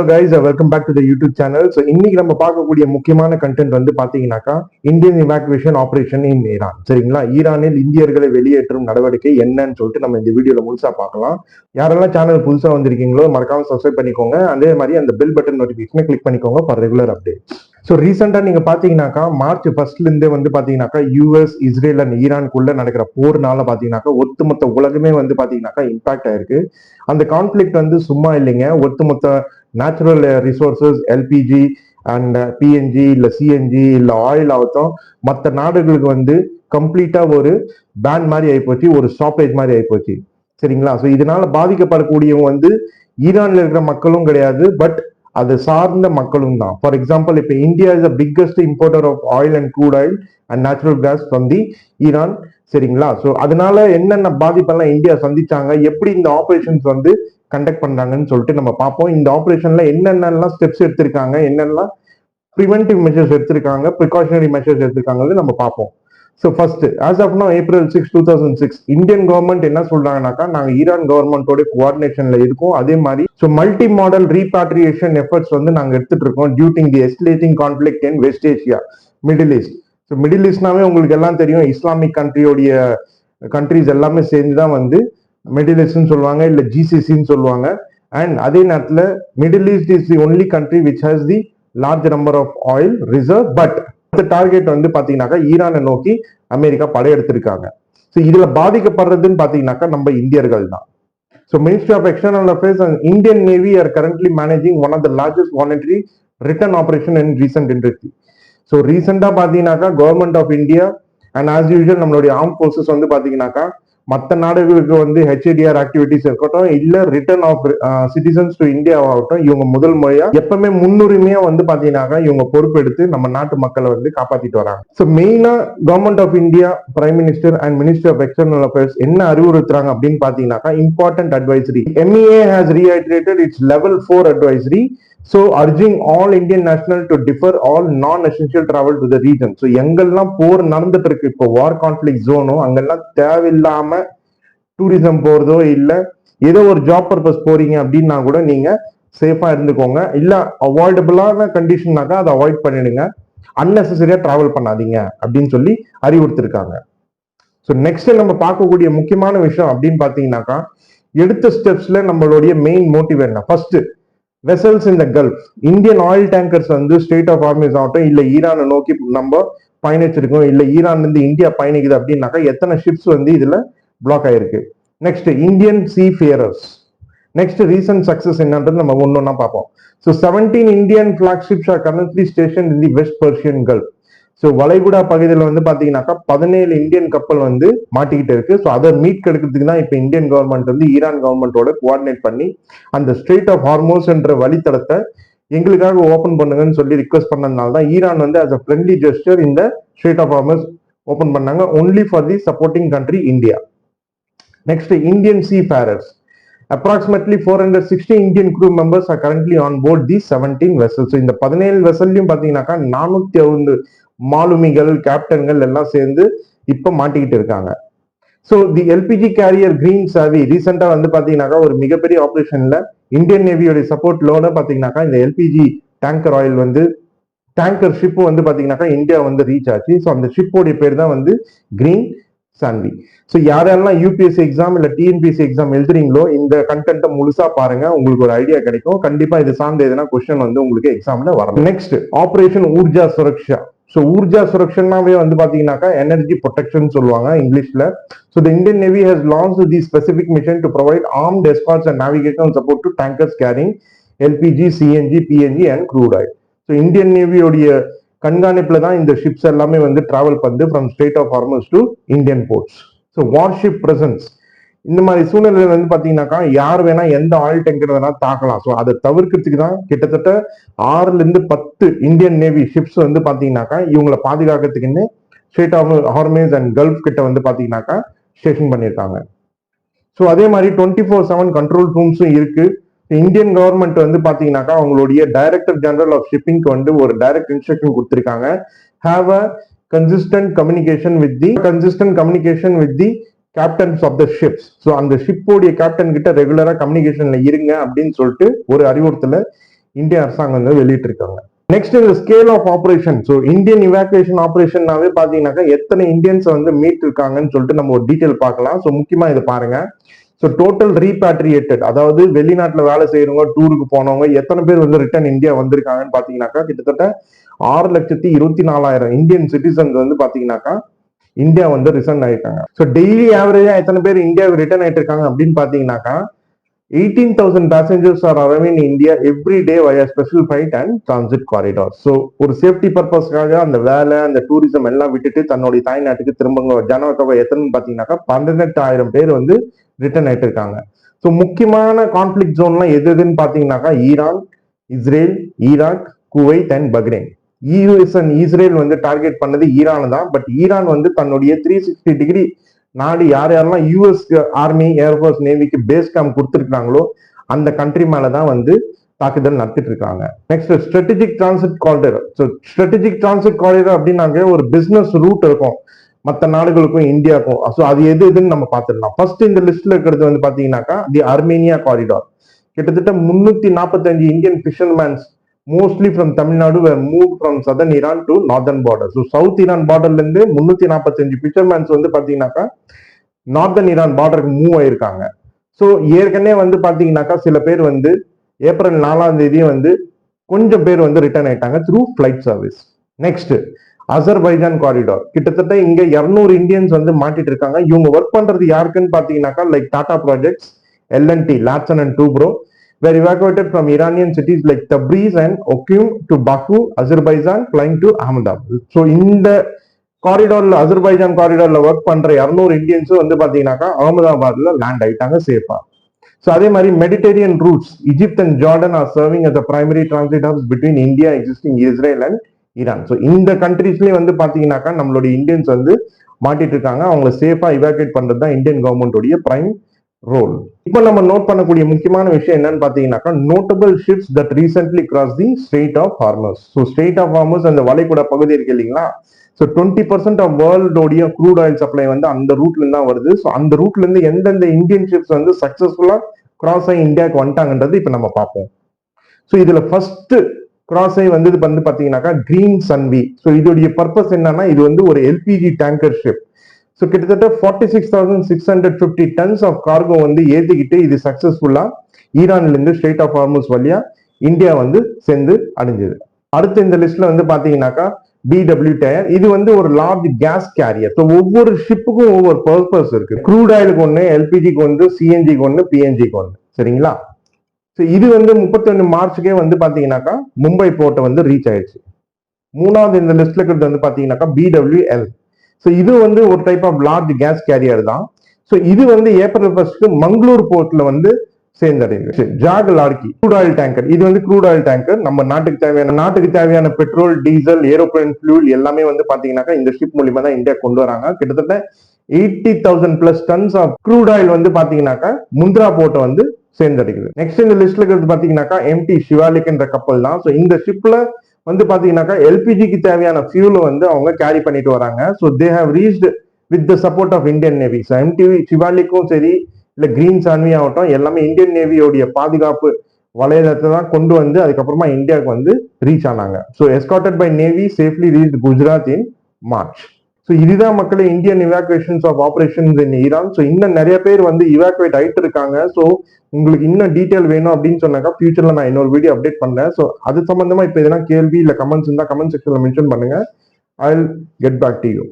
guys, welcome back to the YouTube channel. So இன்னைக்கு நம்ம பார்க்கக்கூடிய முக்கியமான கண்டென்ட் வந்து பாத்தீங்கன்னாக்கா இந்தியன் இவாக்குவேஷன் ஆபரேஷன் இன் ஈரான். சரிங்களா? ஈரானில் இந்தியர்களை வெளியேற்றும் நடவடிக்கை என்னன்னு சொல்லிட்டு நம்ம இந்த வீடியோல முழுசா பார்க்கலாம். யாரெல்லாம் சேனல் புதுசா வந்திருக்கீங்களோ மறக்காம சப்ஸ்கிரைப் பண்ணிக்கோங்க. அதே மாதிரி அந்த பெல் பட்டன் நோட்டிபிகேஷனை கிளிக் பண்ணிக்கோங்க ஃபார் ரெகுலர் அப்டேட்ஸ். ஸோ ரீசெண்டா நீங்க பாத்தீங்கன்னாக்கா மார்ச் 1 இருந்தே வந்து பாத்தீங்கன்னாக்கா யூஎஸ் இஸ்ரேல் அண்ட் ஈரானுக்குள்ள நடக்கிற போர்னால பாத்தீங்கன்னாக்கா ஒட்டுமொத்த உலகமே வந்து பாத்தீங்கன்னாக்கா இம்பாக்ட் ஆயிருக்கு. அந்த கான்ஃபிளிக்ட் வந்து சும்மா இல்லைங்க. ஒட்டுமொத்த natural resources LPG and PNG இல்ல சிஎன்ஜி இல்ல ஆயில் ஆகட்டும் மற்ற நாடுகளுக்கு வந்து கம்ப்ளீட்டா ஒரு பேன் மாதிரி ஆயிப்போச்சு, ஒரு ஸ்டாப்பேஜ் மாதிரி ஆயிப்போச்சு. சரிங்களா? ஸோ இதனால பாதிக்கப்படக்கூடியவங்க வந்து ஈரான்ல இருக்கிற மக்களும் கிடையாது, பட் அது சார்ந்த மக்களும் தான். ஃபார் எக்ஸாம்பிள், இப்போ India is the biggest importer of oil and crude oil and natural gas from the Iran. சரிங்களா? ஸோ அதனால என்னென்ன பாதிப்பெல்லாம் இந்தியா சந்திச்சாங்க, எப்படி இந்த ஆபரேஷன்ஸ் வந்து கண்டக்ட் பண்றாங்கன்னு சொல்லிட்டு நம்ம பார்ப்போம். இந்த ஆபரேஷன்ல என்னென்னலாம் ஸ்டெப்ஸ் எடுத்திருக்காங்க, என்னென்னலாம் ப்ரிவென்டிவ் மெஷர்ஸ் எடுத்திருக்காங்க, ப்ரிகாஷனரி மெஷர்ஸ் எடுத்திருக்காங்க நம்ம பார்ப்போம். So first, as of no April 6, 2006 Indian government என்ன சொல்றாங்கன்னாக்கா, நாங்க ஈரான் கவர்மெண்டோட கோஆர்டினேஷன்ல இருக்கோம். அதே மாதிரி so multi modal repatriation efforts வந்து நாங்க எடுத்துட்டு இருக்கோம் due to the escalating conflict in West Asia, Middle East. So middle ஈஸ்ட்னாவே உங்களுக்கு எல்லாம் தெரியும், இஸ்லாமிக் கண்ட்ரிஸ் எல்லாமே சேர்ந்து தான் வந்து மிடில் ஈஸ்ட்னு சொல்லுவாங்க, இல்ல ஜிசிசின்னு சொல்லுவாங்க. அண்ட் அதே நேரத்தில் Middle East is the only country which has the large number of oil reserve. But target வந்து பாத்தீங்கன்னாக்கா ஈரானை நோக்கி அமெரிக்கா படையெடுத்திருக்காங்க. ஸோ இதுல பாதிக்கப்படுறதுன்னு பாத்தீங்கன்னாக்கா நம்ம இந்தியர்கள் தான். So ministry of external affairs and Indian navy are currently managing one of the largest voluntary return operation in recent industry. So ரீசெண்டா பாத்தீங்கன்னாக்கா government of India and as usual நம்மளுடைய ஆர்ம் போர்சஸ் வந்து பாத்தீங்கன்னாக்கா மற்ற நாடுகளுக்கு வந்து ஹெச்ஏடிஆர் ஆக்டிவிட்டிஸ் இருக்கட்டும், இல்ல return of citizens to India ஆகட்டும், இவங்க முதல் முறையா எப்பவுமே முன்னுரிமையா வந்து பாத்தீங்கன்னாக்கா இவங்க பொறுப்பெடுத்து நம்ம நாட்டு மக்களை வந்து காப்பாத்திட்டு வராங்க. ஸோ மெயினா government of India, prime minister and minister of external affairs என்ன அறிவுறுத்துறாங்க அப்படின்னு பாத்தீங்கன்னாக்கா, important advisory. MEA has reiterated its level 4 advisory, so urging all Indian national to defer all non-essential travel to the region. So எங்கெல்லாம் போர் நடந்துட்டு இருக்கு, இப்போ வார் conflict ஜோனோ, அங்கெல்லாம் தேவையில்லாம டூரிசம் போறதோ இல்ல ஏதோ ஒரு ஜாப் பர்பஸ் போறீங்க அப்படின்னா கூட நீங்க சேஃபா இருந்துக்கோங்க. இல்ல அவாய்டபிளான கண்டிஷன்னாக்கா அதை அவாய்ட் பண்ணிடுங்க, அன்னெசரியா டிராவல் பண்ணாதீங்க அப்படின்னு சொல்லி அறிவுறுத்திருக்காங்க. ஸோ நெக்ஸ்ட் நம்ம பார்க்கக்கூடிய முக்கியமான விஷயம் அப்படின்னு பாத்தீங்கன்னாக்கா, எடுத்த ஸ்டெப்ஸ்ல நம்மளுடைய மெயின் மோட்டிவ் என்ன? ஃபர்ஸ்ட், வெசல்ஸ் இன் த கல்ஃப். இந்தியன் ஆயில் டேங்கர்ஸ் வந்து ஸ்டேட் ஆஃப் ஹார்மஸ் ஆகட்டும், இல்ல ஈரானை நோக்கி நம்ம பயணிச்சிருக்கோம், இல்ல ஈரான் இருந்து இந்தியா பயணிக்குது அப்படின்னாக்கா எத்தனை ஷிப்ஸ் வந்து இதுல பிளாக் ஆயிருக்கு. Next, Indian seafarers. Next, recent success என்னன்றது நம்ம ஒன்னொன்னா பார்ப்போம். So 17 Indian flagships are currently station in the West Persian Gulf. So வளைகுடா பகுதியில் வந்து பாத்தீங்கன்னாக்கா 17 இந்தியன் கப்பல் வந்து மாட்டிக்கிட்டு இருக்கு. ஸோ அதை மீட் கெடுக்கிறதுக்கு தான் இப்போ இந்தியன் கவர்மெண்ட் வந்து ஈரான் கவர்மெண்டோட கோஆர்டினேட் பண்ணி அந்த ஸ்ட்ரெய்ட் ஆஃப் ஹார்மோஸ் என்ற வழித்தடத்தை எங்களுக்காக ஓபன் பண்ணுங்கன்னு சொல்லி ரிக்வஸ்ட் பண்ணதுனால தான் ஈரான் வந்து as a friendly gesture இந்த ஸ்ட்ரெய்ட் ஆஃப் ஹார்மோஸ் ஓபன் பண்ணாங்க, only for the supporting country India. Next, Indian seafarers. Approximately 460 Indian crew members are currently on board these 17 vessels. So இந்த 17 வெசல்லையும் பாத்தீங்கன்னாக்கா 450 மாலுமிகள், கேப்டன்கள் எல்லாம் சேர்ந்து இப்ப மாட்டிக்கிட்டு இருக்காங்க. So the LPG carrier green சாவி ரீசெண்டா வந்து பாத்தீங்கன்னாக்கா ஒரு மிகப்பெரிய ஆபரேஷன்ல இந்தியன் நேவியோட சப்போர்ட்லோட பாத்தீங்கன்னாக்கா இந்த எல்பிஜி டேங்கர் ஆயில் வந்து டேங்கர் ஷிப் வந்து பாத்தீங்கன்னாக்கா இந்தியா வந்து ரீச் ஆச்சு. ஸோ அந்த ஷிப்போடைய பேர் தான் வந்து கிரீன் சான்வி. ஸோ யாரெல்லாம் யூபிஎஸ்சி எக்ஸாம் இல்ல டிஎன்பிஎஸ்சி எக்ஸாம் எழுதுறீங்களோ இந்த கண்டென்ட்டை முழுசா பாருங்க, உங்களுக்கு ஒரு ஐடியா கிடைக்கும். கண்டிப்பா இது சார்ந்த எதுனா கொஸ்டின் வந்து உங்களுக்கு எக்ஸாம்ல வரும். Next, operation Urja Suraksha. So Urja சுரக்ஷனாவே வந்து பாத்தீங்கன்னாக்கா எனர்ஜி ப்ரொடெக்ஷன் சொல்லுவாங்க இங்கிலீஷ்ல. So the Indian Navy has launch the specific mission to provide armed escorts and navigation support to tankers carrying LPG, CNG, PNG and crude oil. So Indian நேவியோடைய கண்காணிப்புல தான் இந்த ships எல்லாமே வந்து டிராவல் பண்ணுது from Strait of Hormuz to Indian ports. So warship presence. இந்த மாதிரி சூழ்நிலையில வந்து பாத்தீங்கன்னாக்கா யார் வேணா எந்த ஆயில் டேங்கர் வேணா தாக்கலாம். ஸோ அதை தவிர்க்கிறதுக்கு தான் கிட்டத்தட்ட 6 to 10 இந்தியன் நேவி ஷிப்ஸ் வந்து பாத்தீங்கன்னாக்கா இவங்களை பாதுகாக்கிறதுக்குன்னு Strait of Hormuz and Gulf கிட்ட வந்து பாத்தீங்கன்னாக்கா ஸ்டேஷன் பண்ணியிருக்காங்க. ஸோ அதே மாதிரி 24/7 கண்ட்ரோல் ரூம்ஸும் இருக்கு. இந்தியன் கவர்மெண்ட் வந்து பாத்தீங்கன்னாக்கா அவங்களுடைய டைரக்டர் ஜெனரல் ஆஃப் ஷிப்பிங்க்கு வந்து ஒரு டைரக்ட் இன்ஸ்ட்ரக்ஷன் கொடுத்திருக்காங்க. Have a consistent communication with the captains of the ships. So அந்த ஷிப்போடைய கேப்டன் கிட்ட ரெகுலரா கம்யூனிகேஷன்ல இருங்க அப்படின்னு சொல்லிட்டு ஒரு அறிவுறுத்தல இந்திய அரசாங்கம் வந்து வெளியிட்டிருக்காங்க. நெக்ஸ்ட் இந்த scale of operation. So Indian evacuation ஆபரேஷன்னாவே பாத்தீங்கன்னாக்கா எத்தனை இந்தியன்ஸ் வந்து மீட் இருக்காங்கன்னு சொல்லிட்டு நம்ம ஒரு டீட்டெயில் பார்க்கலாம். ஸோ முக்கியமா இதை பாருங்க. ஸோ டோட்டல் ரீபேட்ரியேட்டட், அதாவது வெளிநாட்டுல வேலை செய்யறவங்க, டூருக்கு போனவங்க எத்தனை பேர் வந்து ரிட்டர்ன் இந்தியா வந்திருக்காங்கன்னு பாத்தீங்கன்னாக்கா கிட்டத்தட்ட 6,24,000 இந்தியன் சிட்டிசன்ஸ் வந்து பாத்தீங்கன்னாக்கா இந்தியா வந்து ரிட்டர்ன் ஆயிருக்காங்க. ஸோ டெய்லி ஆவரேஜா எத்தனை பேர் இந்தியாவுக்கு ரிட்டர்ன் ஆயிட்டு இருக்காங்க அப்படின்னு பாத்தீங்கன்னாக்கா 18,000 passengers are arriving in India every day via special flight and transit corridor. So ஒரு சேஃப்டி பர்பஸ்க்காக அந்த வேலை, அந்த டூரிசம் எல்லாம் விட்டுட்டு தன்னுடைய தாய்நாட்டுக்கு திரும்ப ஜனத்தொகை எத்தனைன்னு பாத்தீங்கன்னாக்கா 18,000 பேர் வந்து ரிட்டர்ன் ஆயிட்டு இருக்காங்க. ஸோ முக்கியமான கான்ஃபிளிக் ஜோன்லாம் எதுன்னு பாத்தீங்கன்னாக்கா Iran, Israel, Iraq, Kuwait and Bahrain. US and Israel வந்து டார்கெட் பண்ணது ஈரான் தான். பட் ஈரான் வந்து தன்னுடைய 360 டிகிரி நாடு யார் யாரெல்லாம் யூஎஸ் ஆர்மி, ஏர்ஃபோர்ஸ், நேவிக்கு பேஸ் கேம்ப் கொடுத்துருக்காங்களோ அந்த கண்ட்ரி மேலதான் வந்து தாக்குதல் நடத்திட்டு இருக்காங்க. Next strategic transit corridor. So strategic transit corridor அப்படின்னாக்க ஒரு பிசினஸ் ரூட் இருக்கும் மற்ற நாடுகளுக்கும் இந்தியாவுக்கும். ஸோ அது எதுன்னு நம்ம பார்த்துடலாம். ஃபர்ஸ்ட் இந்த லிஸ்ட்ல இருக்கிறது வந்து பாத்தீங்கன்னாக்கா தி அர்மேனியா காரிடார். கிட்டத்தட்ட 345 Indian fishermen's mostly from Tamil Nadu were moved from southern Iran to northern border. So south Iran borderல இருந்து 345 fishermen வந்து பாத்தீங்கன்னாக்கா நார்தன் ஈரான் பார்டருக்கு மூவ் ஆயிருக்காங்க. ஸோ ஏற்கனவே வந்து பாத்தீங்கன்னாக்கா சில பேர் வந்து ஏப்ரல் 4ஆம் தேதி வந்து கொஞ்சம் பேர் வந்து ரிட்டர்ன் ஆயிட்டாங்க through flight service. Next Azerbaijan corridor. கிட்டத்தட்ட இங்க 200 இந்தியன்ஸ் வந்து மாட்டிட்டு இருக்காங்க. இவங்க ஒர்க் பண்றது யாருக்குன்னு பாத்தீங்கன்னாக்கா like Tata projects, L and T, Larsen and Toubro were evacuated from Iranian cities like Tabriz and Okum to Baku, Azerbaijan, flying to Ahmedabad. So இந்த காரிடார்ல, அசர்பைஜான் காரிடார்ல ஒர்க் பண்ற 200 இந்தியன்ஸும் வந்து பாத்தீங்கன்னாக்கா அகமதாபாத்ல லேண்ட் ஆயிட்டாங்க சேஃபா. ஸோ அதே மாதிரி Mediterranean routes, Egypt and Jordan are serving as primary transit hubs between India, existing Israel and Iran. So இந்த கண்ட்ரீஸ்லயே வந்து பாத்தீங்கன்னாக்கா நம்மளுடைய இந்தியன்ஸ் வந்து மாட்டிட்டு இருக்காங்க. அவங்களை சேஃபா இவாக்குவேட் பண்றது தான் இந்தியன் கவர்மெண்டோடைய பிரைம் ரோல். இப்போ நம்ம நோட் பண்ணக்கூடிய முக்கியமான விஷயம் என்னன்னு பாத்தீங்கன்னாக்கா notable ships that recently cross the Strait of Hormuz. So Strait of Hormuz அந்த வளைகுடா பகுதி இருக்கு இல்லைங்களா. ஸோ 20% ஆஃப் வேர்ல்டோடைய க்ரூட் ஆயில் சப்ளை வந்து அந்த ரூட்ல இருந்து தான் வருது. ஸோ அந்த ரூட்ல இருந்து எந்தெந்த இந்தியன் ஷிப்ஸ் வந்து சக்சஸ்ஃபுல்லா கிராஸ் ஆகி இந்தியாவுக்கு வந்துட்டாங்கன்றது இப்போ நம்ம பார்ப்போம். ஸோ இதுல ஃபர்ஸ்ட் கிராஸ் ஆகி வந்து பாத்தீங்கன்னாக்கா கிரீன் சன்வி. ஸோ இதோடைய பர்பஸ் என்னன்னா இது வந்து ஒரு எல்பிஜி டேங்கர் ஷிப். ஸோ கிட்டத்தட்ட 46,650 டன்ஸ் ஆஃப் கார்கோ வந்து ஏத்திக்கிட்டு இது சக்சஸ்ஃபுல்லா ஈரான்ல இருந்து ஸ்ட்ரெய்ட் ஆஃப் ஹார்மஸ் வழியா இந்தியா வந்து சேர்ந்து அடைஞ்சது. அடுத்து இந்த லிஸ்ட்ல வந்து பாத்தீங்கன்னாக்கா பிடபிள்யூ டயர். இது வந்து ஒரு லார்ஜ் கேஸ் கேரியர். ஸோ ஒவ்வொரு ஷிப்புக்கும் ஒவ்வொரு பர்பஸ் இருக்கு. க்ரூட் ஆயிலுக்கு ஒன்று, எல்பிஜிக்கு ஒன்று, சிஎன்ஜிக்கு ஒன்று, பிஎன்ஜிக்கு ஒன்று. சரிங்களா. ஸோ இது வந்து 31 மார்ச்சுக்கே வந்து பாத்தீங்கன்னாக்கா மும்பை போர்ட்டை வந்து ரீச் ஆயிடுச்சு. மூணாவது இந்த லிஸ்ட்ல இருக்கிறது வந்து பாத்தீங்கன்னாக்கா பிடபிள்யூஎல். ஸோ இது வந்து ஒரு type of large gas carrier தான். ஸோ இது வந்து ஏப்ரல் 1 மங்களூர் போர்ட்ல வந்து சேர்ந்தடையுது. Jag Laadki crude oil tanker. இது வந்து க்ரூட் ஆயில் டேங்கர். நம்ம நாட்டுக்கு தேவையான பெட்ரோல், டீசல், ஏரோப்ளேன் ஃபியூல் எல்லாமே வந்து பாத்தீங்கன்னாக்கா இந்த ஷிப் மூலியமா தான் இந்தியா கொண்டு வராங்க. கிட்டத்தட்ட 80,000 plus tons of crude oil வந்து பாத்தீங்கன்னாக்கா முந்த்ரா போர்ட்டை வந்து சேர்ந்தடைக்குது. நெக்ஸ்ட் இந்த லிஸ்ட்ல இருக்கிறது பாத்தீங்கன்னாக்கா எம்டி ஷிவாலிக் என்ற கப்பல் தான். ஸோ இந்த ஷிப்ல வந்து பாத்தீங்கன்னாக்கா எல்பிஜிக்கு தேவையான ஃபியூலை வந்து அவங்க கேரி பண்ணிட்டு வராங்க. So they have reached with the support of Indian Navy. So MTV ஷிவாலிக்கும் சரி இல்ல கிரீன் சான்வி ஆகட்டும் எல்லாமே இந்தியன் நேவியோடைய பாதுகாப்பு வளையத்தை தான் கொண்டு வந்து அதுக்கப்புறமா இந்தியாவுக்கு வந்து ரீச் ஆனாங்க. So escorted by Navy safely reach Gujarat in March. So இதுதான் மக்களே Indian evacuations of operations in Iran. So இன்னும் நிறைய பேர் வந்து இவாக்குவேட் ஆயிட்டு இருக்காங்க. ஸோ உங்களுக்கு இன்னும் டீட்டெயில் வேணும் அப்படின்னு சொன்னாக்கா ஃபியூச்சர்ல நான் இன்னொரு வீடியோ அப்டேட் பண்றேன். ஸோ அது சம்பந்தமா இப்போ எதனா கேள்வி இல்லை கமெண்ட்ஸ் இருந்தால் கமெண்ட் செக்ஷன்ல மென்ஷன் பண்ணுங்க. I will get back to you.